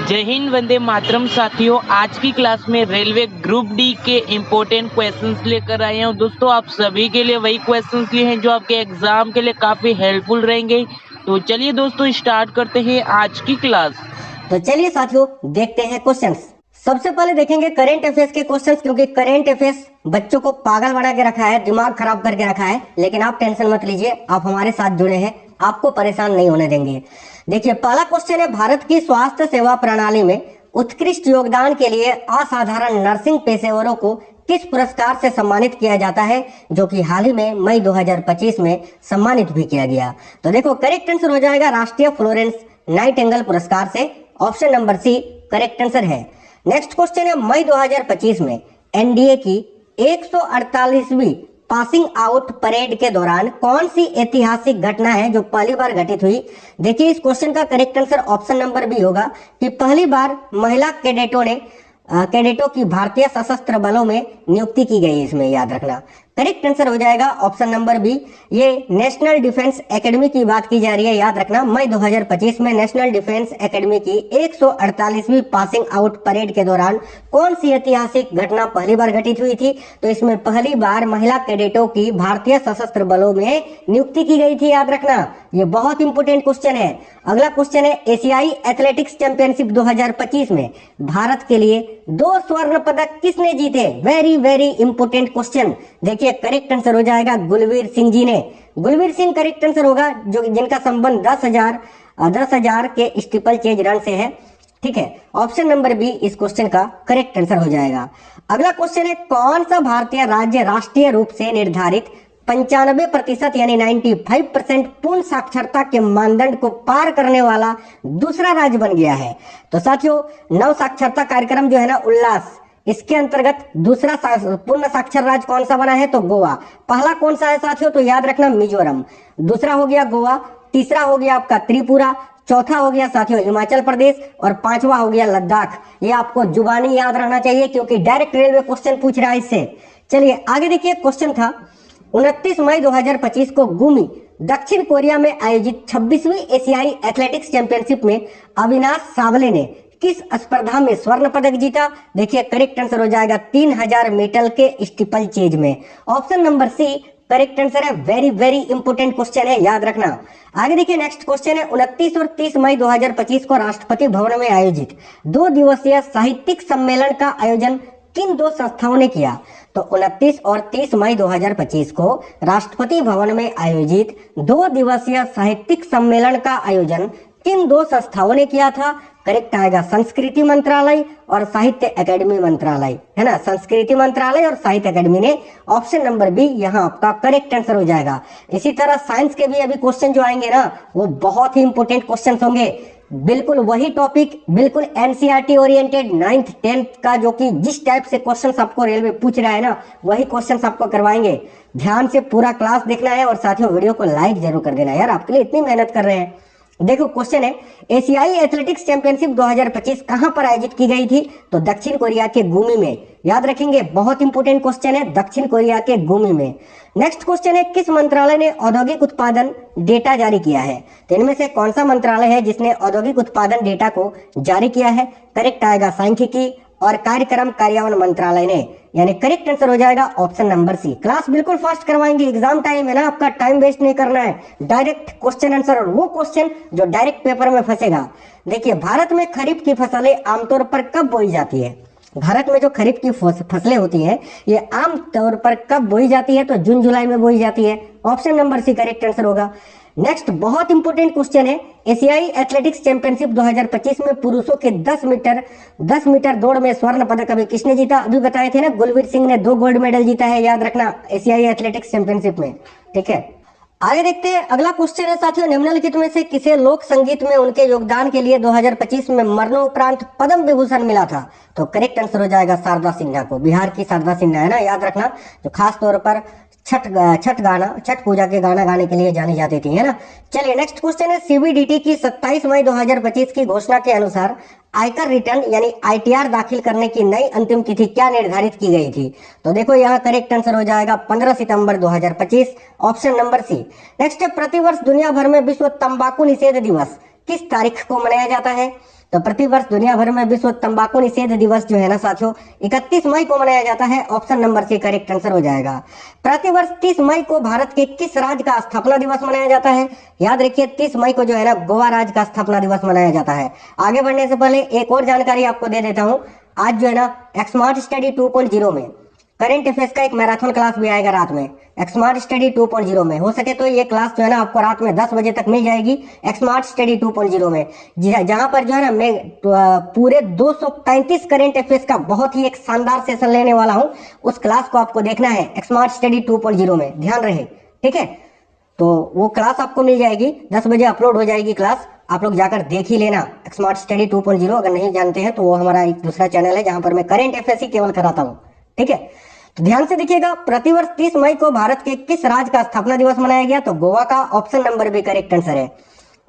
जय हिंद, वंदे मातरम। साथियों, आज की क्लास में रेलवे ग्रुप डी के इम्पोर्टेंट क्वेश्चंस लेकर आए हूँ। दोस्तों, आप सभी के लिए वही क्वेश्चंस लिए हैं जो आपके एग्जाम के लिए काफी हेल्पफुल रहेंगे। तो चलिए दोस्तों, स्टार्ट करते हैं आज की क्लास। तो चलिए साथियों, देखते हैं क्वेश्चंस। सबसे पहले देखेंगे करंट अफेयर्स के क्वेश्चंस, क्योंकि करंट अफेयर्स बच्चों को पागल बना के रखा है, दिमाग खराब करके रखा है। लेकिन आप टेंशन मत लीजिए, आप हमारे साथ जुड़े हैं, आपको परेशान नहीं होने देंगे। देखिए, पहला क्वेश्चन है, भारत की स्वास्थ्य सेवा प्रणाली में उत्कृष्ट योगदान के लिए असाधारण नर्सिंग पेशेवरों को किस पुरस्कार से सम्मानित किया जाता है, जो कि हाल ही में मई 2025 में सम्मानित भी किया गया। तो देखो, करेक्ट आंसर हो जाएगा राष्ट्रीय फ्लोरेंस नाइटिंगेल पुरस्कार से। Option number C correct answer है। नेक्स्ट क्वेश्चन है, मई 2025 में एनडीए की 148वीं पासिंग आउट परेड के दौरान कौन सी ऐतिहासिक घटना है जो पहली बार घटित हुई। देखिए, इस क्वेश्चन का correct answer option number B होगा कि पहली बार महिला कैडेटों की भारतीय सशस्त्र बलों में नियुक्ति की गई। इसमें याद रखना करेक्ट आंसर हो जाएगा ऑप्शन नंबर बी। ये नेशनल डिफेंस एकेडमी की बात की जा रही है, याद रखना। मई 2025 में नेशनल डिफेंस एकेडमी की 148वीं पासिंग आउट परेड के दौरान कौन सी ऐतिहासिक घटना पहली बार घटित हुई थी। तो इसमें पहली बार महिला कैडेटों की भारतीय सशस्त्र बलों में नियुक्ति की गई थी, याद रखना। ये बहुत इंपोर्टेंट क्वेश्चन है। अगला क्वेश्चन है, एशियाई एथलेटिक्स चैंपियनशिप 2025 में भारत के लिए 2 स्वर्ण पदक किसने जीते। Very very important question. देखिए, करेक्ट आंसर हो जाएगा गुलवीर सिंह जी ने। गुलवीर सिंह करेक्ट आंसर होगा, जो जिनका संबंध 10,000 के स्टीपल चेज रन से है। ठीक है, ऑप्शन नंबर बी इस क्वेश्चन का करेक्ट आंसर हो जाएगा। अगला क्वेश्चन है, कौन सा भारतीय राज्य राष्ट्रीय रूप से निर्धारित 95% यानी 95% पूर्ण साक्षरता के मानदंड को पार करने वाला दूसरा राज्य बन गया है। तो साथियों, नव साक्षरता कार्यक्रम जो है ना, उल्लास, इसके अंतर्गत दूसरा पूर्ण साक्षर राज्य कौन सा बना है, तो गोवा। पहला कौन सा है साथियों, तो याद रखना मिजोरम। दूसरा हो गया गोवा, तीसरा हो गया आपका त्रिपुरा, चौथा हो गया साथियों हिमाचल प्रदेश, और पांचवा हो गया लद्दाख। ये आपको जुबानी याद रहना चाहिए, क्योंकि डायरेक्ट रेलवे क्वेश्चन पूछ रहा है इससे। चलिए आगे देखिए, क्वेश्चन था 29 मई 2025 को गुमी दक्षिण कोरिया में आयोजित 26वीं एशियाई एथलेटिक्स चैंपियनशिप में अविनाश सावले ने किस स्पर्धा में स्वर्ण पदक जीता। देखिए, करेक्ट आंसर हो जाएगा 3000 मीटर के स्टीपल चेज में। Option number C correct answer है। वेरी वेरी इंपोर्टेंट क्वेश्चन है, याद रखना। आगे देखिए, नेक्स्ट क्वेश्चन है, 29 और 30 मई 2025 को राष्ट्रपति भवन में आयोजित 2 दिवसीय साहित्यिक सम्मेलन का आयोजन किन 2 संस्थाओं ने किया। तो 29 और 30 मई 2025 को राष्ट्रपति भवन में आयोजित 2 दिवसीय साहित्यिक सम्मेलन का आयोजन किन 2 संस्थाओं ने किया था। करेक्ट आएगा संस्कृति मंत्रालय और साहित्य अकेडमी मंत्रालय, है ना। संस्कृति मंत्रालय और साहित्य अकेडमी ने। ऑप्शन नंबर बी यहाँ आपका करेक्ट आंसर हो जाएगा। इसी तरह साइंस के भी अभी क्वेश्चन जो आएंगे ना, वो बहुत ही इंपोर्टेंट क्वेश्चन होंगे। बिल्कुल वही टॉपिक, बिल्कुल एनसीईआरटी ओरिएंटेड 9th 10th का, जो कि जिस टाइप से क्वेश्चन आपको रेलवे पूछ रहा है ना, वही क्वेश्चन आपको करवाएंगे। ध्यान से पूरा क्लास देखना है, और साथियों वीडियो को लाइक जरूर कर देना यार, आपके लिए इतनी मेहनत कर रहे हैं। देखो, क्वेश्चन है, एशियाई एथलेटिक्स चैंपियनशिप 2025 कहां पर आयोजित की गई थी। तो दक्षिण कोरिया के गुमी में। याद रखेंगे, बहुत इंपोर्टेंट क्वेश्चन है, दक्षिण कोरिया के गुमी में। नेक्स्ट क्वेश्चन है, किस मंत्रालय ने औद्योगिक उत्पादन डेटा जारी किया है। तो इनमें से कौन सा मंत्रालय है जिसने औद्योगिक उत्पादन डेटा को जारी किया है। करेक्ट आएगा सांख्यिकी और कार्यक्रम कार्यान्वयन मंत्रालय ने, यानी करेक्ट आंसर हो जाएगा ऑप्शन नंबर सी। क्लास बिल्कुल फास्ट करवाएंगे, एग्जाम टाइम है ना, आपका टाइम वेस्ट नहीं करना है। डायरेक्ट क्वेश्चन आंसर, और वो क्वेश्चन जो डायरेक्ट पेपर में फंसेगा। देखिए, भारत में खरीफ की फसलें आमतौर पर कब बोई जाती है। भारत में जो खरीफ की फसलें होती हैं, ये आम तौर पर कब बोई जाती है। तो जून जुलाई में बोई जाती है। Option number C correct answer होगा। नेक्स्ट बहुत इंपोर्टेंट क्वेश्चन है, एशियाई एथलेटिक्स चैंपियनशिप 2025 में पुरुषों के 10 मीटर दौड़ में स्वर्ण पदक अभी किसने जीता। अभी बताए थे ना, गुलवीर सिंह ने 2 गोल्ड मेडल जीता है, याद रखना, एशियाई एथलेटिक्स चैंपियनशिप में। ठीक है, आगे देखते हैं। अगला क्वेश्चन है साथियों, निम्नलिखित में से किसे लोक संगीत में उनके योगदान के लिए 2025 में मरणोपरांत पद्म विभूषण मिला था। तो करेक्ट आंसर हो जाएगा शारदा सिन्हा को। बिहार की शारदा सिन्हा है ना, याद रखना, जो खास तौर पर छठ पूजा के गाना गाने के लिए जानी जाती थी, है ना। चलिए नेक्स्ट क्वेश्चन है, सीबीडीटी की 27 मई 2025 की घोषणा के अनुसार आयकर रिटर्न यानी आईटीआर दाखिल करने की नई अंतिम तिथि क्या निर्धारित की गई थी। तो देखो, यहाँ करेक्ट आंसर हो जाएगा 15 सितंबर 2025, ऑप्शन नंबर सी। नेक्स्ट है, प्रतिवर्ष दुनिया भर में विश्व तंबाकू निषेध दिवस किस तारीख को मनाया जाता है। तो प्रतिवर्ष दुनिया भर में विश्व तंबाकू निषेध दिवस जो है ना साथियों 31 मई को मनाया जाता है। Option number C correct answer हो जाएगा। प्रतिवर्ष 30 मई को भारत के किस राज्य का स्थापना दिवस मनाया जाता है? याद रखिए 30 मई को जो है ना गोवा राज्य का स्थापना दिवस मनाया जाता है। आगे बढ़ने से पहले एक और जानकारी आपको दे देता हूँ। आज जो है ना स्मार्ट स्टडी 2.0 में करंट अफेयर्स का एक मैराथन क्लास भी आएगा रात में स्मार्ट स्टडी 2.0 में। हो सके तो ये क्लास जो है ना आपको रात में 10 बजे तक मिल जाएगी स्मार्ट स्टडी 2.0 में, जहां पर जो है ना मैं पूरे 235 करंट अफेयर्स का बहुत ही एक शानदार सेशन लेने वाला हूं। उस क्लास को आपको देखना है स्मार्ट स्टडी 2.0 में, ध्यान रहे, ठीक है। तो वो क्लास आपको मिल जाएगी 10 बजे अपलोड हो जाएगी क्लास, आप लोग जाकर देख ही लेना स्मार्ट स्टडी 2.0। अगर नहीं जानते हैं तो वो हमारा एक दूसरा चैनल है जहां पर मैं करंट अफेयर्स ही केवल कराता हूँ, ठीक है। तो ध्यान से देखिएगा, प्रतिवर्ष 30 मई को भारत के किस राज्य का स्थापना दिवस मनाया गया? तो गोवा का ऑप्शन नंबर भी करेक्ट आंसर है।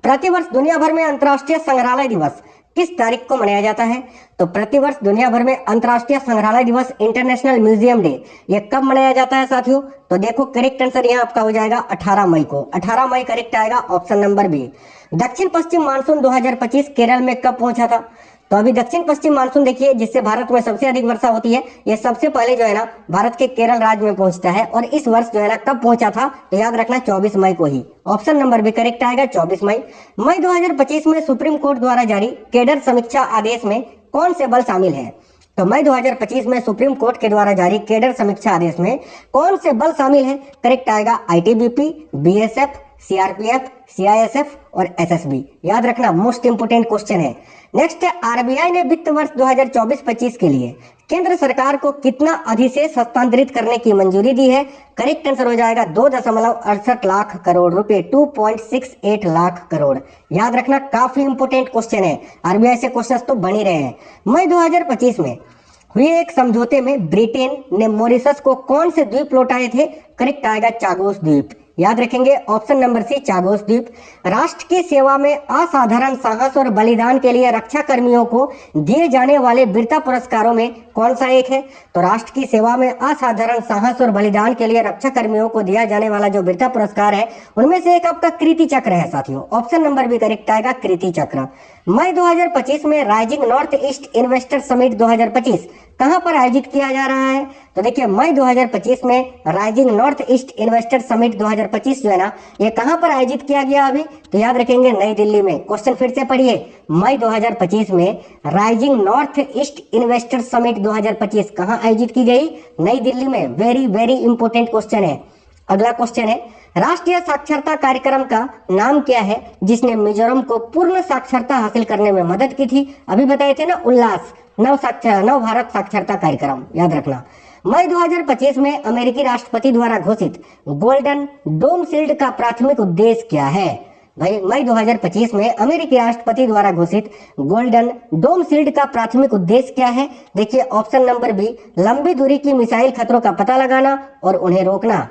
प्रतिवर्ष दुनिया भर में अंतर्राष्ट्रीय संग्रहालय दिवस किस तारीख को मनाया जाता है? तो प्रतिवर्ष दुनिया भर में अंतर्राष्ट्रीय संग्रहालय दिवस इंटरनेशनल म्यूजियम डे ये कब मनाया जाता है साथियों? तो देखो करेक्ट आंसर यहाँ आपका हो जाएगा 18 मई को। 18 मई करेक्ट आएगा, ऑप्शन नंबर बी। दक्षिण पश्चिम मानसून 2025 केरल में कब पहुंचा था? तो अभी दक्षिण पश्चिम मानसून देखिए जिससे भारत में सबसे अधिक वर्षा होती है, ये सबसे पहले जो है ना भारत के केरल राज्य में पहुंचता है। और इस वर्ष जो है ना कब पहुंचा था? तो याद रखना 24 मई को ही। ऑप्शन नंबर भी करेक्ट आएगा 24 मई। मई 2025 में सुप्रीम कोर्ट द्वारा जारी कैडर समीक्षा आदेश में कौन से बल शामिल है? तो मई 2025 में सुप्रीम कोर्ट के द्वारा जारी कैडर समीक्षा आदेश में कौन से बल शामिल है? करेक्ट आएगा आईटीबीपी, बीएसएफ, सीआरपीएफ, सीआईएसएफ और एसएसबी। याद रखना मोस्ट इंपोर्टेंट क्वेश्चन है। नेक्स्ट है, आरबीआई ने वित्त वर्ष 2024-25 के लिए केंद्र सरकार को कितना अधिशेष हस्तांतरित करने की मंजूरी दी है? करेक्ट आंसर हो जाएगा 2.68 लाख करोड़ रुपए, 2.68 लाख करोड़। याद रखना काफी इंपोर्टेंट क्वेश्चन है, आरबीआई से क्वेश्चंस तो बन ही रहे हैं। मई 2025 में हुए एक समझौते में ब्रिटेन ने मॉरिशस को कौन से द्वीप लौटाए थे? करेक्ट आएगा चागोस द्वीप। याद रखेंगे ऑप्शन नंबर सी चागोस द्वीप। राष्ट्र की सेवा में असाधारण साहस और बलिदान के लिए रक्षा कर्मियों को दिए जाने वाले वीरता पुरस्कारों में कौन सा एक है? तो राष्ट्र की सेवा में असाधारण साहस और बलिदान के लिए रक्षा कर्मियों को दिया जाने वाला जो वीरता पुरस्कार है उनमें से एक आपका कृति चक्र है साथियों। ऑप्शन नंबर भी करेक्ट आएगा कृति चक्र। मई 2025 में rising north east investor summit 2025 कहां पर आयोजित किया जा रहा है? तो देखिए मई 2025 में rising north east investor summit 2025 जो है ना ये कहां पर आयोजित किया गया अभी? तो याद रखेंगे नई दिल्ली में। क्वेश्चन फिर से पढ़िए, मई 2025 में rising north east investor summit 2025 कहां आयोजित की गई? नई दिल्ली में। वेरी वेरी इंपोर्टेंट क्वेश्चन है। अगला क्वेश्चन है, राष्ट्रीय साक्षरता कार्यक्रम का नाम क्या है जिसने मिजोरम को पूर्ण साक्षरता हासिल करने में मदद की थी? अभी बताए थे ना उल्लास नव भारत साक्षरता कार्यक्रम, याद रखना। मई 2025 में अमेरिकी राष्ट्रपति द्वारा घोषित गोल्डन डोम शील्ड का प्राथमिक उद्देश्य क्या है? भाई मई 2025 में अमेरिकी राष्ट्रपति द्वारा घोषित गोल्डन डोम शील्ड का प्राथमिक उद्देश्य क्या है? देखिए ऑप्शन नंबर बी, लंबी दूरी की मिसाइल खतरों का पता लगाना और उन्हें रोकना।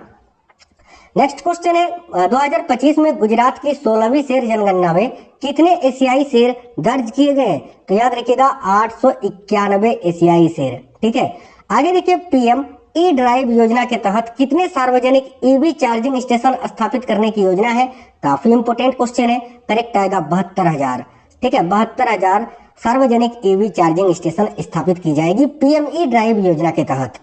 नेक्स्ट क्वेश्चन है, 2025 में गुजरात की 16वीं शेर जनगणना में कितने एशियाई शेर दर्ज किए गए? तो याद रखिएगा 891 एशियाई शेर, ठीक है। आगे देखिए, पीएम ई ड्राइव योजना के तहत कितने सार्वजनिक ईवी चार्जिंग स्टेशन स्थापित करने की योजना है? काफी इंपोर्टेंट क्वेश्चन है, करेक्ट आएगा 72,000, ठीक है। 72,000 सार्वजनिक ईवी चार्जिंग स्टेशन स्थापित की जाएगी पीएम ई ड्राइव योजना के तहत।